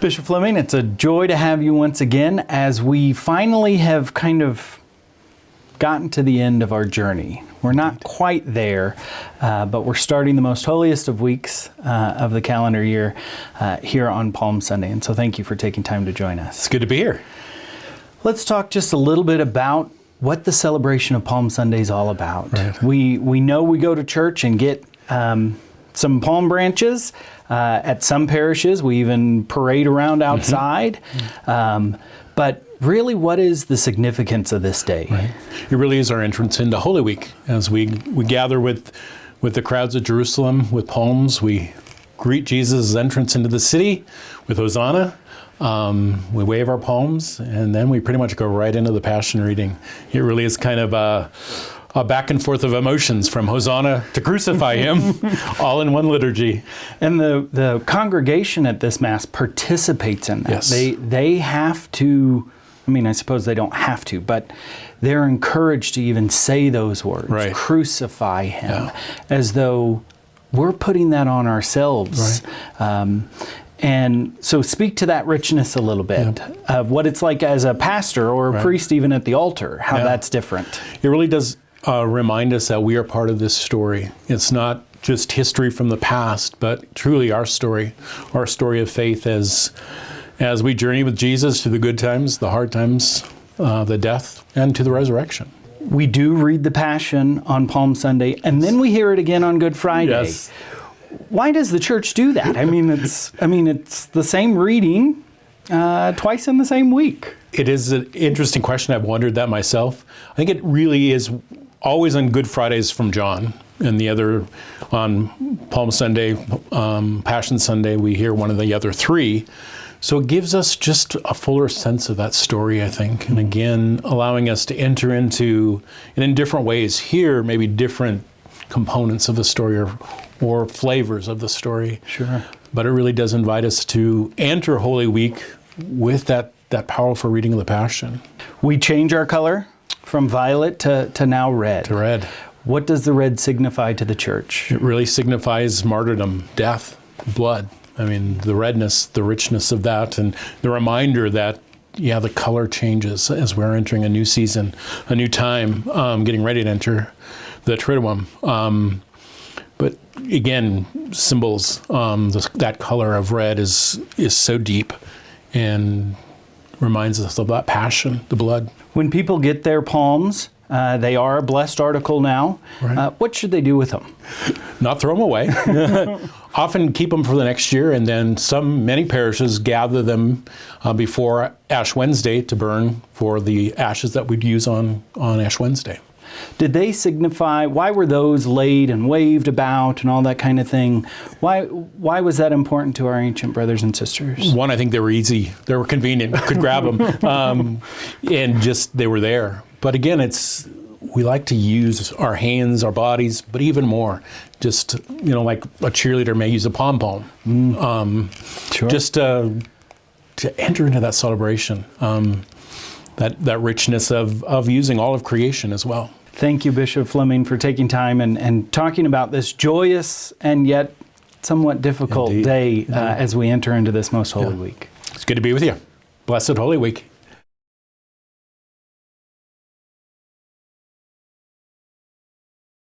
Bishop Fleming, it's a joy to have you once again as we finally have kind of gotten to the end of our journey. We're not quite there, but we're starting the most holiest of weeks of the calendar year here on Palm Sunday. And so thank you for taking time to join us. It's good to be here. Let's talk just a little bit about what the celebration of Palm Sunday is all about. Right. We know we go to church and get some palm branches. At some parishes, we even parade around outside. But really, what is the significance of this day? Right. It really is our entrance into Holy Week. As we gather with the crowds of Jerusalem with palms, we greet Jesus' entrance into the city with Hosanna. We wave our palms, and then we pretty much go right into the Passion reading. It really is kind of a back and forth of emotions from Hosanna to crucify him, all in one liturgy. And the congregation at this Mass participates in that. Yes. They have to, I mean, I suppose they don't have to, but they're encouraged to even say those words, right. Crucify him, as though we're putting that on ourselves. Right. And so speak to that richness a little bit of what it's like as a pastor or a priest even at the altar, how that's different. It really does remind us that we are part of this story. It's not just history from the past, but truly our story of faith as we journey with Jesus through the good times, the hard times, the death, and to the resurrection. We do read the Passion on Palm Sunday, and then we hear it again on Good Friday. Yes. Why does the church do that? I mean, it's the same reading twice in the same week. It is an interesting question. I've wondered that myself. I think it really is always on Good Fridays from John, and the other on Palm Sunday, Passion Sunday, we hear one of the other three. So it gives us just a fuller sense of that story, I think. And again, allowing us to enter into, and in different ways, here maybe different components of the story or flavors of the story. Sure. But it really does invite us to enter Holy Week with that powerful reading of the Passion. We change our color from violet to now red. To red. What does the red signify to the church? It really signifies martyrdom, death, blood. I mean, the redness, the richness of that, and the reminder that, the color changes as we're entering a new season, a new time, getting ready to enter the Triduum. But again, symbols, that color of red is so deep and reminds us of that passion, the blood. When people get their palms, they are a blessed article now. Right. What should they do with them? Not throw them away. Often keep them for the next year, and then many parishes gather them before Ash Wednesday to burn for the ashes that we'd use on Ash Wednesday. Did they signify, why were those laid and waved about and all that kind of thing? Why was that important to our ancient brothers and sisters? One, I think they were easy. They were convenient. Could grab them. And just, they were there. But again, we like to use our hands, our bodies, but even more, just, like a cheerleader may use a pom-pom. Sure. Just to enter into that celebration, that richness of using all of creation as well. Thank you, Bishop Fleming, for taking time and talking about this joyous and yet somewhat difficult day as we enter into this most holy week. It's good to be with you. Blessed Holy Week.